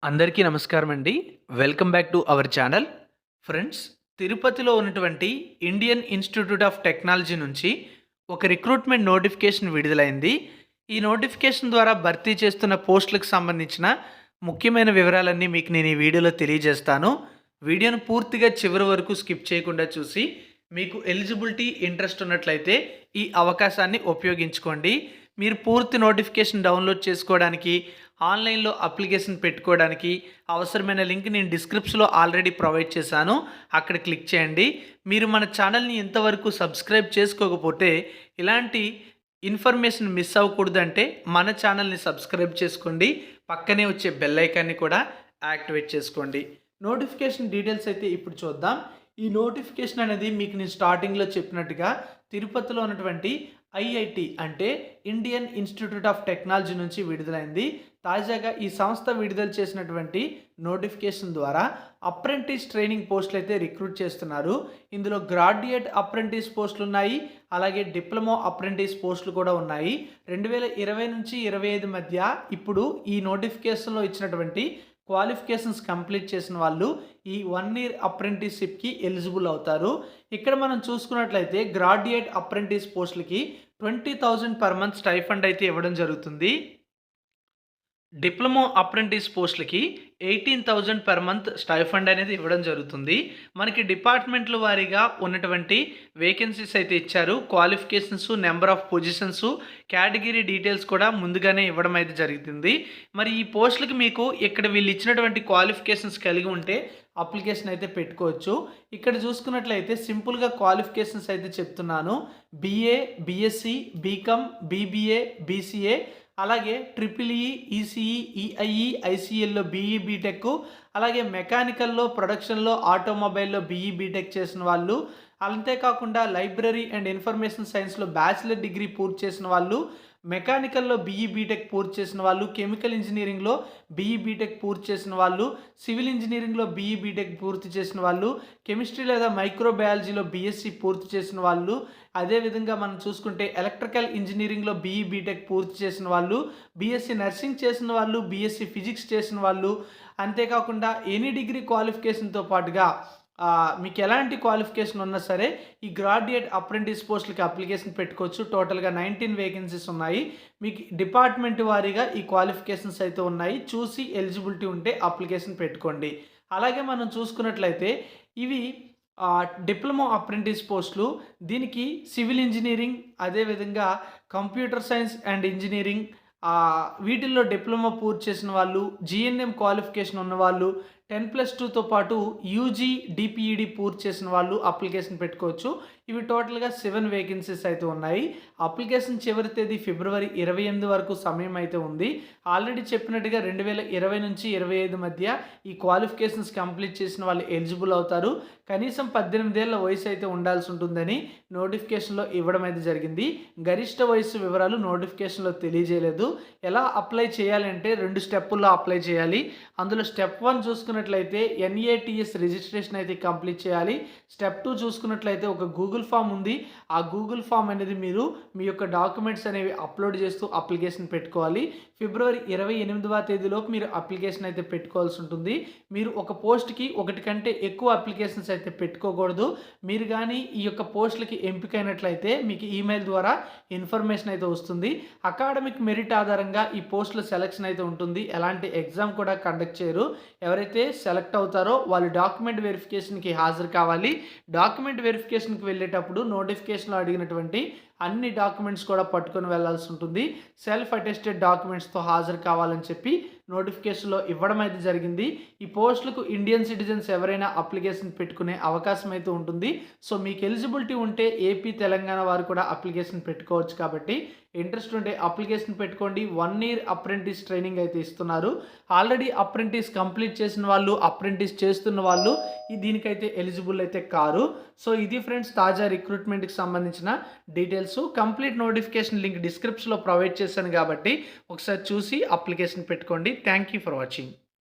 అందరికీ నమస్కారం అండి. Welcome back to our channel. Friends, తిరుపతిలో ఉన్నటువంటి ఇండియన్ ఇన్‌స్టిట్యూట్ ఆఫ్ టెక్నాలజీ నుంచి ఒక రిక్రూట్‌మెంట్ నోటిఫికేషన్ విడుదలైంది. ఈ నోటిఫికేషన్ ద్వారా భర్తీ చేస్తున్న పోస్టులకు సంబంధించిన ముఖ్యమైన వివరాలన్నీ మీకు నేను ఈ వీడియోలో తెలియజేస్తాను. వీడియోను పూర్తిగా చివరి వరకు స్కిప్ చేయకుండా చూసి మీకు ఎలిజిబిలిటీ, ఇంట్రెస్ట్ ఉన్నట్లయితే ఈ అవకాశాన్ని ఉపయోగించుకోండి. మీరు పూర్తి నోటిఫికేషన్ డౌన్లోడ్ చేసుకోవడానికి, ఆన్లైన్లో అప్లికేషన్ పెట్టుకోవడానికి అవసరమైన లింక్ నేను డిస్క్రిప్షన్లో ఆల్రెడీ ప్రొవైడ్ చేశాను. అక్కడ క్లిక్ చేయండి. మీరు మన ఛానల్ని ఇంతవరకు సబ్స్క్రైబ్ చేసుకోకపోతే ఇలాంటి ఇన్ఫర్మేషన్ మిస్ అవ్వకూడదంటే మన ఛానల్ని సబ్స్క్రైబ్ చేసుకోండి. పక్కనే వచ్చే బెల్ ఐకాన్ని కూడా యాక్టివేట్ చేసుకోండి. నోటిఫికేషన్ డీటెయిల్స్ అయితే ఇప్పుడు చూద్దాం. ఈ నోటిఫికేషన్ అనేది మీకు నేను స్టార్టింగ్లో చెప్పినట్టుగా తిరుపతిలో ఉన్నటువంటి ఐఐటి అంటే ఇండియన్ ఇన్స్టిట్యూట్ ఆఫ్ టెక్నాలజీ నుంచి విడుదలైంది. తాజాగా ఈ సంస్థ విడుదల చేసినటువంటి నోటిఫికేషన్ ద్వారా అప్రెంటిస్ ట్రైనింగ్ పోస్టులు అయితే రిక్రూట్ చేస్తున్నారు. ఇందులో గ్రాడ్యుయేట్ అప్రెంటిస్ పోస్టులు ఉన్నాయి, అలాగే డిప్లొమా అప్రెంటిస్ పోస్టులు కూడా ఉన్నాయి. 2020 నుంచి 25 మధ్య ఇప్పుడు ఈ నోటిఫికేషన్లో ఇచ్చినటువంటి క్వాలిఫికేషన్స్ కంప్లీట్ చేసిన వాళ్ళు ఈ 1 ఇయర్ అప్రెంటిస్షిప్కి ఎలిజిబుల్ అవుతారు. ఇక్కడ మనం చూసుకున్నట్లయితే గ్రాడ్యుయేట్ అప్రెంటిస్ పోస్టులకి 20,000 పర్ మంత్ స్టైఫండ్ అయితే ఇవ్వడం జరుగుతుంది. డిప్లొమా అప్రెంటిస్ పోస్టులకి 18,000 పర్ మంత్ స్టైఫండ్ అనేది ఇవ్వడం జరుగుతుంది. మనకి డిపార్ట్మెంట్ల వారీగా ఉన్నటువంటి వేకెన్సీస్ అయితే ఇచ్చారు. Qualifications, number of positions, category details కూడా ముందుగానే ఇవ్వడం అయితే జరుగుతుంది. మరి ఈ పోస్టులకి మీకు ఇక్కడ వీళ్ళు ఇచ్చినటువంటి క్వాలిఫికేషన్స్ కలిగి ఉంటే అప్లికేషన్ అయితే పెట్టుకోవచ్చు. ఇక్కడ చూసుకున్నట్లయితే సింపుల్గా క్వాలిఫికేషన్స్ అయితే చెప్తున్నాను. BA, BSc, B Com, BBA, BCA, అలాగే ట్రిపుల్ ఈసీఈ, ఈఐఈ, ఐసీఎల్లో BE బీటెక్, అలాగే మెకానికల్లో, ప్రొడక్షన్లో, ఆటోమొబైల్లో BE బీటెక్ చేసిన వాళ్ళు, అంతేకాకుండా లైబ్రరీ అండ్ ఇన్ఫర్మేషన్ సైన్స్లో బ్యాచిలర్ డిగ్రీ పూర్తి చేసిన వాళ్ళు, మెకానికల్లో BE బీటెక్ పూర్తి చేసిన వాళ్ళు, కెమికల్ ఇంజనీరింగ్లో BE బీటెక్ పూర్తి చేసిన వాళ్ళు, సివిల్ ఇంజనీరింగ్లో BE బీటెక్ పూర్తి చేసిన వాళ్ళు, కెమిస్ట్రీ లేదా మైక్రోబయాలజీలో BSc పూర్తి చేసిన వాళ్ళు, అదేవిధంగా మనం చూసుకుంటే ఎలక్ట్రికల్ ఇంజనీరింగ్లో BE బీటెక్ పూర్తి చేసిన వాళ్ళు, BSc నర్సింగ్ చేసిన వాళ్ళు, BSc ఫిజిక్స్ చేసిన వాళ్ళు, అంతేకాకుండా ఎనీ డిగ్రీ క్వాలిఫికేషన్తో పాటుగా మీకు ఎలాంటి క్వాలిఫికేషన్ ఉన్నా సరే ఈ గ్రాడ్యుయేట్ అప్రెంటిస్ పోస్టులకి అప్లికేషన్ పెట్టుకోవచ్చు. టోటల్గా 19 వేకెన్సీస్ ఉన్నాయి. మీకు డిపార్ట్మెంట్ వారీగా ఈ క్వాలిఫికేషన్స్ అయితే ఉన్నాయి. చూసి ఎలిజిబిలిటీ ఉంటే అప్లికేషన్ పెట్టుకోండి. అలాగే మనం చూసుకున్నట్లయితే ఇవి డిప్లొమా అప్రెంటిస్ పోస్టులు. దీనికి సివిల్ ఇంజనీరింగ్, అదేవిధంగా కంప్యూటర్ సైన్స్ అండ్ ఇంజనీరింగ్, వీటిల్లో డిప్లొమా పూర్తి చేసిన వాళ్ళు, GNM క్వాలిఫికేషన్ ఉన్నవాళ్ళు, 10+2తో పాటు యూజీ, DPED పూర్తి చేసిన వాళ్ళు అప్లికేషన్ పెట్టుకోవచ్చు. ఇవి టోటల్గా 7 వేకెన్సీస్ అయితే ఉన్నాయి. అప్లికేషన్ చివరి తేదీ ఫిబ్రవరి 28 వరకు సమయం అయితే ఉంది. ఆల్రెడీ చెప్పినట్టుగా 2020 నుంచి 25 మధ్య ఈ క్వాలిఫికేషన్స్ కంప్లీట్ చేసిన వాళ్ళు ఎలిజిబుల్ అవుతారు. కనీసం 18 ఏళ్ల వయసు అయితే ఉండాల్సి ఉంటుందని నోటిఫికేషన్లో ఇవ్వడం అయితే జరిగింది. గరిష్ట వయసు వివరాలు నోటిఫికేషన్లో తెలియజేయలేదు. ఎలా అప్లై చేయాలంటే 2 స్టెప్పుల్లో అప్లై చేయాలి. అందులో స్టెప్ 1 చూసుకున్నట్లయితే NATS రిజిస్ట్రేషన్ అయితే కంప్లీట్ చేయాలి. స్టెప్ 2 చూసుకున్నట్లయితే ఒక గూగుల్ ఫామ్ ఉంది. ఆ గూగుల్ ఫామ్ అనేది మీరు మీ యొక్క డాక్యుమెంట్స్ అనేవి అప్లోడ్ చేస్తూ అప్లికేషన్ పెట్టుకోవాలి. ఫిబ్రవరి 28వ తేదీలోపు మీరు అప్లికేషన్ అయితే పెట్టుకోవాల్సి ఉంటుంది. మీరు ఒక పోస్ట్కి ఒకటి కంటే ఎక్కువ అప్లికేషన్స్ అయితే పెట్టుకోకూడదు. మీరు కానీ ఈ యొక్క పోస్టులకి ఎంపికైనట్లయితే మీకు ఈమెయిల్ ద్వారా ఇన్ఫర్మేషన్ అయితే వస్తుంది. అకాడమిక్ మెరిట్ ఆధారంగా ఈ పోస్టుల సెలక్షన్ అయితే ఉంటుంది. ఎలాంటి ఎగ్జామ్ కూడా కండక్ట్ చేయరు. ఎవరైతే సెలెక్ట్ అవుతారో వాళ్ళు డాక్యుమెంట్ వెరిఫికేషన్కి హాజరు కావాలి. డాక్యుమెంట్ వెరిఫికేషన్కి వెళ్ళేటప్పుడు నోటిఫికేషన్లో అడిగినటువంటి అన్ని డాక్యుమెంట్స్ కూడా పట్టుకొని వెళ్లాల్సి ఉంటుంది. సెల్ఫ్ అటెస్టెడ్ డాక్యుమెంట్స్తో హాజరు కావాలని చెప్పి నోటిఫికేషన్లో ఇవ్వడం అయితే జరిగింది. ఈ పోస్టులకు ఇండియన్ సిటిజన్స్ ఎవరైనా అప్లికేషన్ పెట్టుకునే అవకాశం అయితే ఉంటుంది. సో మీకు ఎలిజిబిలిటీ ఉంటే ఏపీ, తెలంగాణ వారు కూడా అప్లికేషన్ పెట్టుకోవచ్చు. కాబట్టి ఇంట్రెస్ట్ ఉంటే అప్లికేషన్ పెట్టుకోండి. 1 ఇయర్ అప్రెంటిస్ ట్రైనింగ్ అయితే ఇస్తున్నారు. ఆల్రెడీ అప్రెంటిస్ కంప్లీట్ చేసిన వాళ్ళు, అప్రెంటిస్ చేస్తున్న వాళ్ళు దీనికైతే ఎలిజిబుల్ అయితే కారు. సో ఇది ఫ్రెండ్స్ తాజా రిక్రూట్మెంట్కి సంబంధించిన డీటెయిల్స్. కంప్లీట్ నోటిఫికేషన్ లింక్ డిస్క్రిప్షన్లో ప్రొవైడ్ చేశాను కాబట్టి ఒకసారి చూసి అప్లికేషన్ పెట్టుకోండి. Thank you for watching.